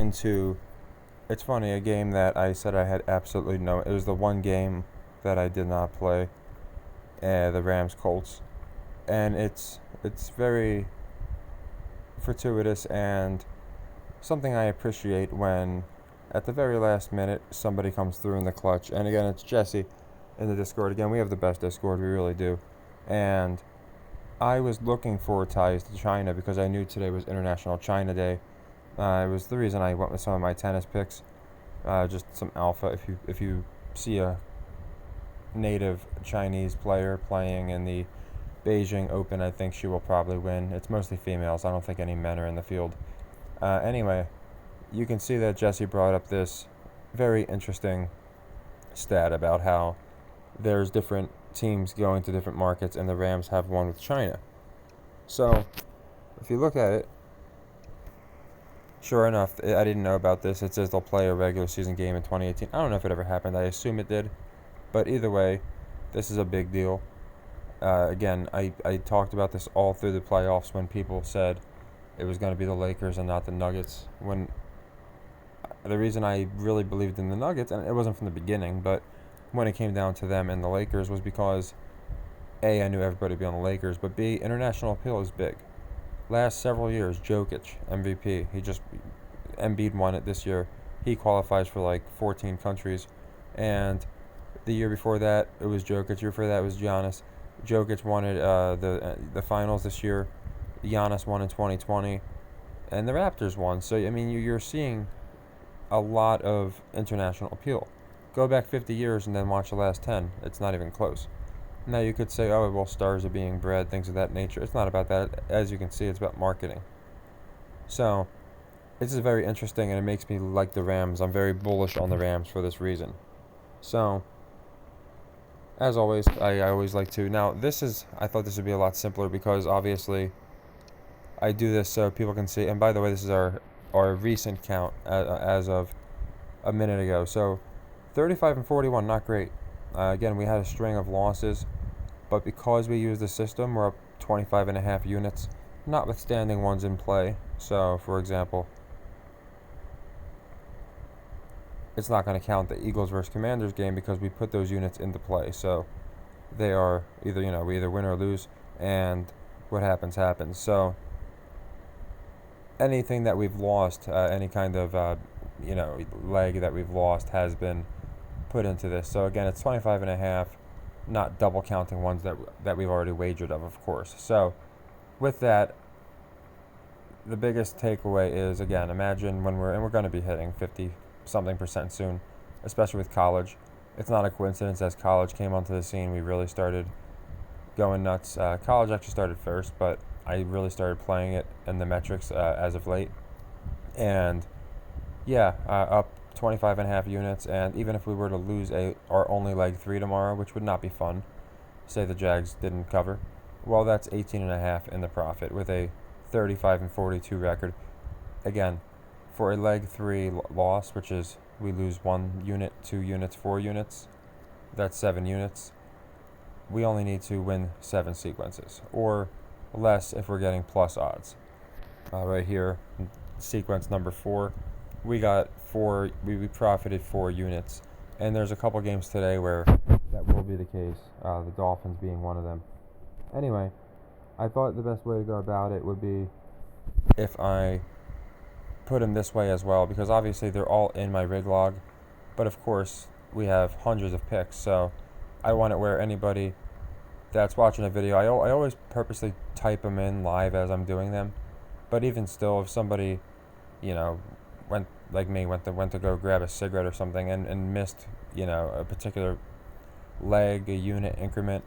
into, it's funny, a game that I said I had absolutely no, it was the one game that I did not play, the Rams Colts, and it's very fortuitous and something I appreciate when at the very last minute somebody comes through in the clutch. And again, it's Jesse in the Discord. Again, we have the best Discord, we really do. And I was looking for ties to China because I knew today was International China Day. It was the reason I went with some of my tennis picks, just some alpha. If you see a native Chinese player playing in the Beijing Open, I think she will probably win. It's mostly females. I don't think any men are in the field. Anyway, you can see that Jesse brought up this very interesting stat about how there's different teams going to different markets, and the Rams have one with China. So, if you look at it, sure enough, I didn't know about this. It says they'll play a regular season game in 2018. I don't know if it ever happened. I assume it did. But either way, this is a big deal. Again, I talked about this all through the playoffs when people said it was going to be the Lakers and not the Nuggets. When the reason I really believed in the Nuggets, and it wasn't from the beginning, but when it came down to them and the Lakers, was because A, I knew everybody would be on the Lakers, but B, international appeal is big. Last several years, Jokic, MVP. Embiid won it this year. He qualifies for like 14 countries. And the year before that, it was Jokic. The year before that, it was Giannis. Jokic won it, the finals this year. Giannis won in 2020. And the Raptors won. So, I mean, you're seeing a lot of international appeal. Go back 50 years and then watch the last 10. It's not even close. Now, you could say, oh, well, stars are being bred, things of that nature. It's not about that. As you can see, it's about marketing. So, this is very interesting, and it makes me like the Rams. I'm very bullish on the Rams for this reason. So, as always, I always like to... Now, I thought this would be a lot simpler because, obviously, I do this so people can see... And by the way, this is our recent count as of a minute ago. So, 35 and 41, not great. Again, we had a string of losses, but because we use the system, we're up 25.5 units, notwithstanding ones in play. So, for example, it's not going to count the Eagles versus Commanders game because we put those units into play. So, they are either, we either win or lose, and what happens, happens. So, anything that we've lost, any kind of, leg that we've lost has been put into this. So again, it's 25.5, not double counting ones that we've already wagered of course. So with that, the biggest takeaway is, again, imagine we're going to be hitting 50-something% soon, especially with college. It's not a coincidence. As college came onto the scene, we really started going nuts. College actually started first, but I really started playing it in the metrics as of late. And yeah, up 25.5 units, and even if we were to lose our only leg 3 tomorrow, which would not be fun, say the Jags didn't cover, well, that's 18.5 in the profit with a 35 and 42 record. Again, for a leg 3 loss, which is we lose 1 unit, 2 units, 4 units, that's 7 units. We only need to win 7 sequences, or less if we're getting plus odds. Right here, sequence number 4. We got 4, we profited 4 units. And there's a couple games today where that will be the case, the Dolphins being one of them. Anyway, I thought the best way to go about it would be if I put them this way as well, because obviously they're all in my rig log. But of course, we have hundreds of picks, so I want it where anybody that's watching a video, I always purposely type them in live as I'm doing them. But even still, if somebody, went to go grab a cigarette or something and missed, a particular leg, a unit increment,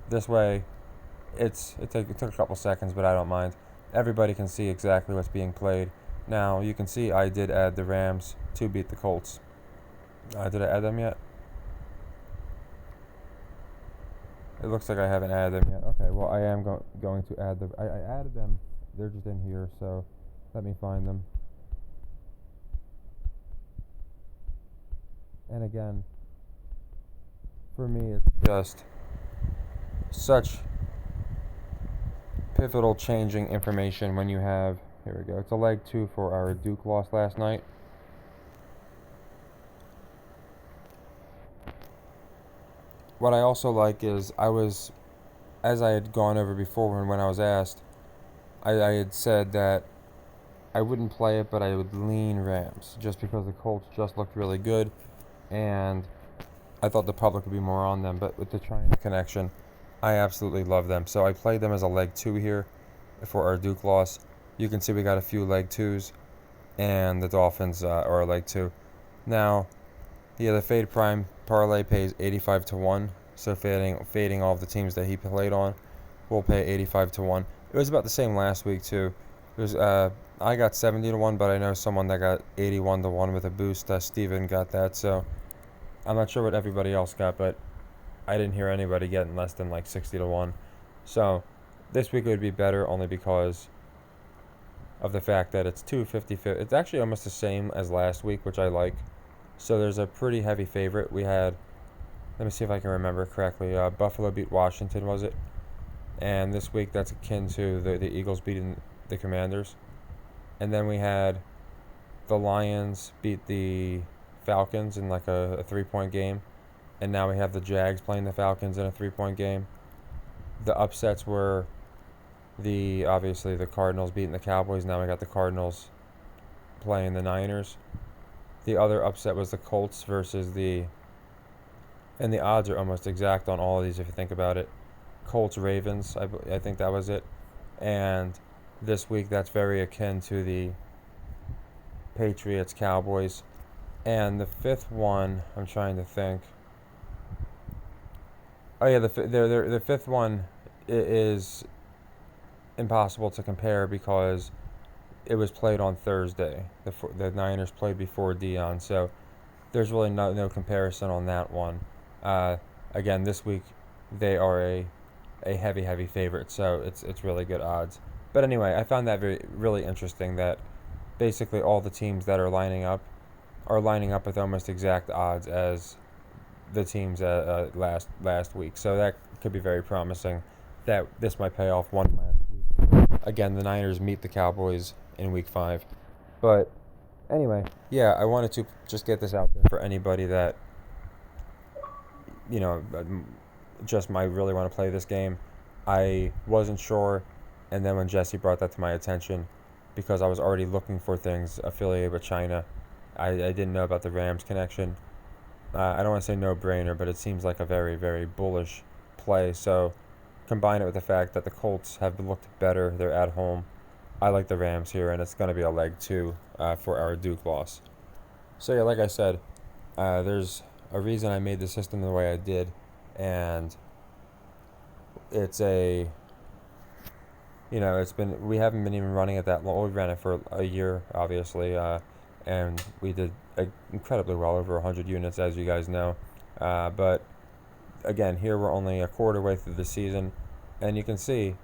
this way, it took a couple seconds, but I don't mind. Everybody can see exactly what's being played. Now, you can see I did add the Rams to beat the Colts. Did I add them yet? It looks like I haven't added them yet. Okay, well, I am going to add them. I added them. They're just in here, so let me find them. And again, for me, it's just such pivotal changing information when you have, here we go, it's a leg 2 for our Duke loss last night. what I also like is as I had gone over before when I was asked, I had said that I wouldn't play it, but I would lean Rams just because the Colts just looked really good, and I thought the public would be more on them. But with the China connection, I absolutely love them. So I played them as a leg two here for our Duke loss. You can see we got a few leg twos, and the Dolphins are a leg two. Now, yeah, the Fade Prime parlay pays 85 to 1. So fading all of the teams that he played on, we'll pay 85 to 1. It was about the same last week too. It was I got 70 to 1, but I know someone that got 81 to 1 with a boost. Steven got that, so I'm not sure what everybody else got, but I didn't hear anybody getting less than like 60 to 1. So this week it would be better only because of the fact that it's 250. It's actually almost the same as last week, which I like. So there's a pretty heavy favorite. We had, let me see if I can remember correctly, Buffalo beat Washington, was it? And this week that's akin to the Eagles beating the Commanders. And then we had the Lions beat the Falcons in like a 3-point game. And now we have the Jags playing the Falcons in a 3-point game. The upsets were obviously the Cardinals beating the Cowboys. Now we got the Cardinals playing the Niners. The other upset was the Colts and the odds are almost exact on all of these if you think about it. Colts Ravens, I think that was it. And this week that's very akin to the Patriots Cowboys. And the fifth one, I'm trying to think. Oh yeah, the fifth one is impossible to compare because it was played on Thursday. The Niners played before Dion, so there's really no comparison on that one. Again, this week they are a heavy favorite, so it's really good odds. But anyway, I found that really interesting that basically all the teams that are lining up with almost exact odds as the teams last week. So that could be very promising that this might pay off one last week. Again, the Niners meet the Cowboys in week 5. But anyway, yeah, I wanted to just get this out there for anybody that, just might really want to play this game. I wasn't sure, and then when Jesse brought that to my attention, because I was already looking for things affiliated with China, I didn't know about the Rams connection. I don't want to say no-brainer, but it seems like a very, very bullish play. So combine it with the fact that the Colts have looked better. They're at home. I like the Rams here, and it's going to be a leg 2 for our Duke loss. So yeah, like I said, there's a reason I made the system the way I did, and it's we haven't been even running it that long. We ran it for a year, obviously, and we did incredibly well, over 100 units, as you guys know. But again, here we're only a quarter way through the season, and you can see,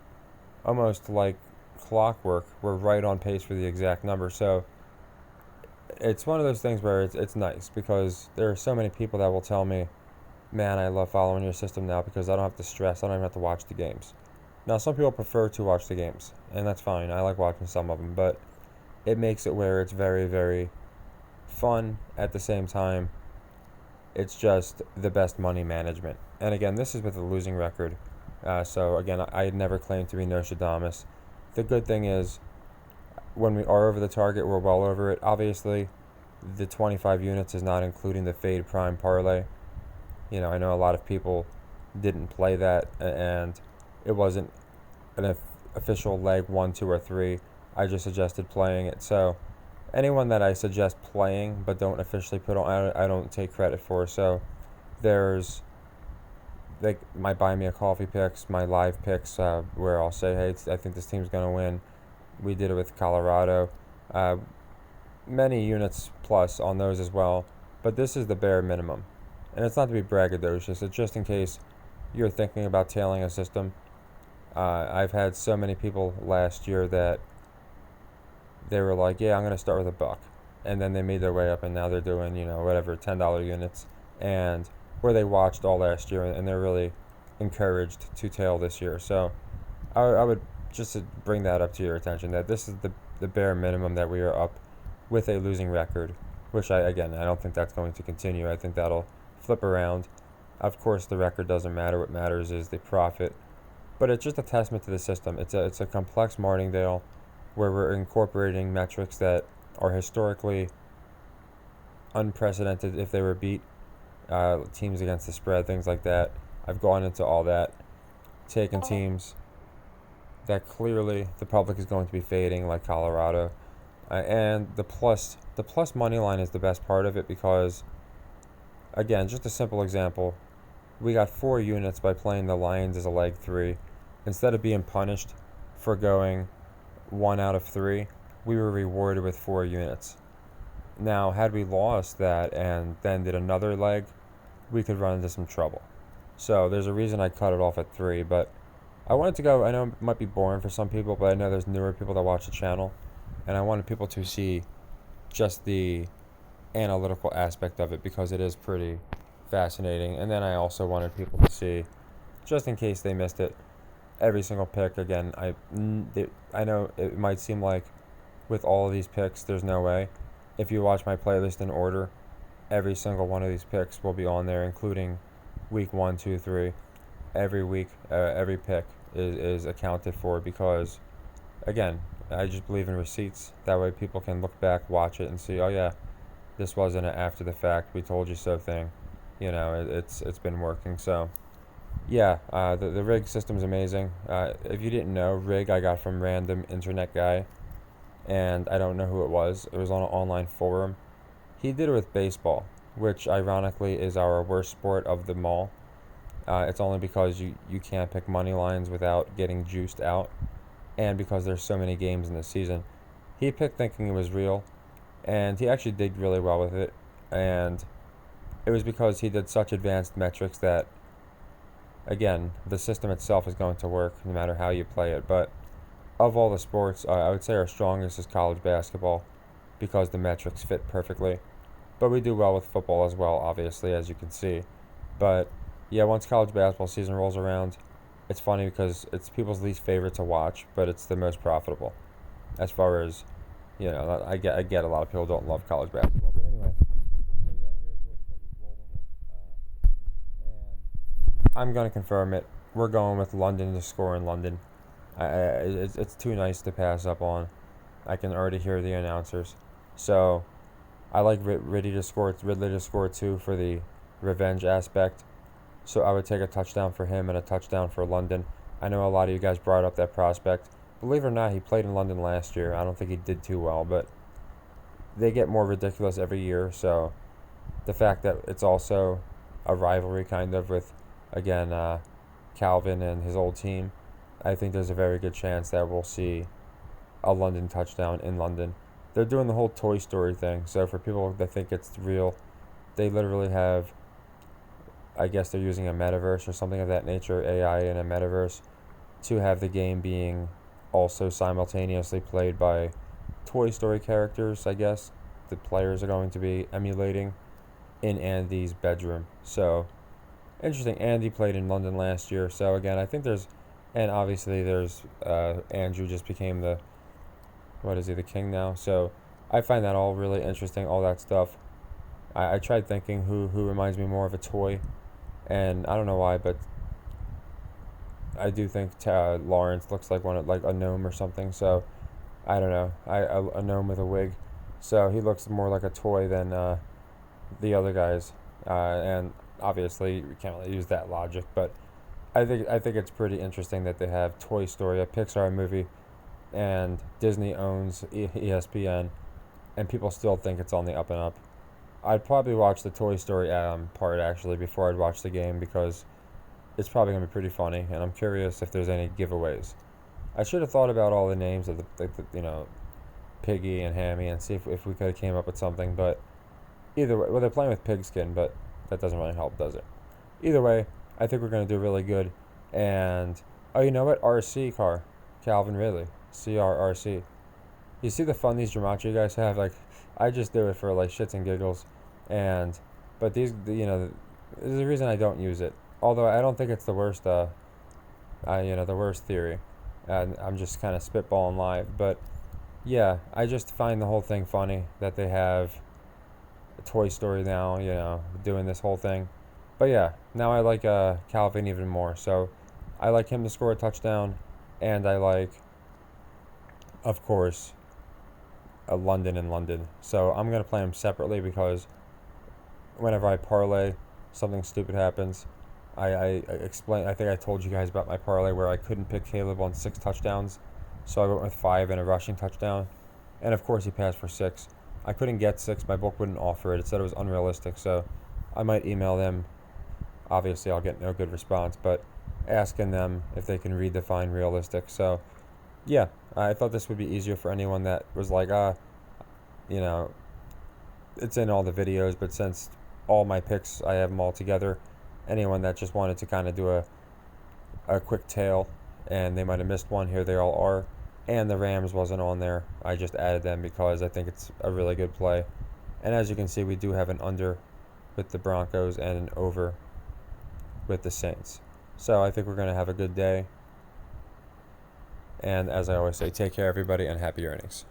almost like clockwork, we're right on pace for the exact number. So it's one of those things where it's nice because there are so many people that will tell me, man, I love following your system now because I don't have to stress. I don't even have to watch the games. Now, some people prefer to watch the games, and that's fine. I like watching some of them, but it makes it where it's very, very fun at the same time. It's just the best money management. And again, this is with a losing record. So again, I never claimed to be Nostradamus. The good thing is, when we are over the target, we're well over it. Obviously, the 25 units is not including the Fade Prime parlay. I know a lot of people didn't play that, and it wasn't an official leg 1, 2, or 3. I just suggested playing it. So anyone that I suggest playing but don't officially put on, I don't take credit for. So there's like my buy me a coffee picks, my live picks, where I'll say, hey, I think this team's going to win. We did it with Colorado. Many units plus on those as well. But this is the bare minimum. And it's not to be braggadocious. It's just in case you're thinking about tailing a system. I've had so many people last year that they were like, yeah, I'm going to start with $1. And then they made their way up, and now they're doing, whatever, $10 units. And where they watched all last year, and they're really encouraged to tail this year. So I would just to bring that up to your attention, that this is the bare minimum that we are up with a losing record, which I don't think that's going to continue. I think that'll flip around. Of course, the record doesn't matter. What matters is the profit. But it's just a testament to the system. It's a complex martingale where we're incorporating metrics that are historically unprecedented if they were beat, teams against the spread, things like that. I've gone into all that, taken teams that clearly the public is going to be fading, like Colorado, and the plus money line is the best part of it because, again, just a simple example, we got 4 units by playing the Lions as a leg 3. Instead of being punished for going 1 out of 3, we were rewarded with 4 units. Now, had we lost that and then did another leg, we could run into some trouble. So there's a reason I cut it off at 3, but I wanted to go. I know it might be boring for some people, but I know there's newer people that watch the channel, and I wanted people to see just the analytical aspect of it because it is pretty fascinating. And then I also wanted people to see, just in case they missed it, every single pick. Again, I know it might seem like with all of these picks, there's no way. If you watch my playlist in order, every single one of these picks will be on there, including week 1, 2, 3. Every week, every pick is accounted for because, again, I just believe in receipts. That way people can look back, watch it, and see, oh yeah, this wasn't an after the fact, we told you so thing. It's been working. So yeah, the rig system's amazing. If you didn't know, rig I got from random internet guy, and I don't know who it was. It was on an online forum. He did it with baseball, which ironically is our worst sport of them all. It's only because you can't pick money lines without getting juiced out, and because there's so many games in the season. He picked thinking it was real, and he actually did really well with it. And it was because he did such advanced metrics that, again, the system itself is going to work no matter how you play it. But of all the sports, I would say our strongest is college basketball because the metrics fit perfectly. But we do well with football as well, obviously, as you can see. But yeah, once college basketball season rolls around, it's funny because it's people's least favorite to watch, but it's the most profitable. As far as, I get a lot of people don't love college basketball. But anyway, so yeah, here's what we're rolling with. And I'm going to confirm it. We're going with London to score in London. It's too nice to pass up on. I can already hear the announcers. So I like Ridley to score 2 for the revenge aspect. So I would take a touchdown for him and a touchdown for London. I know a lot of you guys brought up that prospect. Believe it or not, he played in London last year. I don't think he did too well, but they get more ridiculous every year. So the fact that it's also a rivalry kind of with, again, Calvin and his old team, I think there's a very good chance that we'll see a London touchdown in London. They're doing the whole Toy Story thing. So for people that think it's real, they literally have, I guess they're using a metaverse or something of that nature, AI in a metaverse, to have the game being also simultaneously played by Toy Story characters, I guess. The players are going to be emulating in Andy's bedroom. So, interesting. Andy played in London last year. So, again, I think and obviously there's, Andrew just became the king now. So, I find that all really interesting, all that stuff. I tried thinking who reminds me more of a toy, and I don't know why, but I do think Lawrence looks like like a gnome or something. So I don't know, a gnome with a wig. So he looks more like a toy than the other guys, and obviously we can't really use that logic. But I think it's pretty interesting that they have Toy Story, a Pixar movie, and Disney owns ESPN, and people still think it's on the up and up. I'd probably watch the Toy Story part actually before I'd watch the game because it's probably going to be pretty funny, and I'm curious if there's any giveaways. I should have thought about all the names of the Piggy and Hammy and see if we could have came up with something, but either way, well, they're playing with pigskin, but that doesn't really help, does it? Either way, I think we're going to do really good, and, oh, you know what? RC car. Calvin Ridley. CRRC. You see the fun these gematria guys have? Like, I just do it for, like, shits and giggles, but there's a reason I don't use it. Although I don't think it's the worst, the worst theory. And I'm just kind of spitballing live. But, yeah, I just find the whole thing funny that they have a Toy Story now, doing this whole thing. But yeah, now I like Calvin even more. So I like him to score a touchdown, and I like, of course, London and London. So I'm going to play them separately because whenever I parlay, something stupid happens. I explain. I think I told you guys about my parlay where I couldn't pick Caleb on 6 touchdowns, so I went with 5 and a rushing touchdown, and of course he passed for 6. I couldn't get 6. My book wouldn't offer it. It said it was unrealistic. So I might email them. Obviously, I'll get no good response, but asking them if they can redefine realistic. So yeah, I thought this would be easier for anyone that was like, you know, it's in all the videos, but since all my picks, I have them all together. Anyone that just wanted to kind of do a quick tail and they might have missed one, here they all are. And the Rams wasn't on there. I just added them because I think it's a really good play. And as you can see, we do have an under with the Broncos and an over with the Saints. So I think we're going to have a good day. And as I always say, take care, everybody, and happy earnings.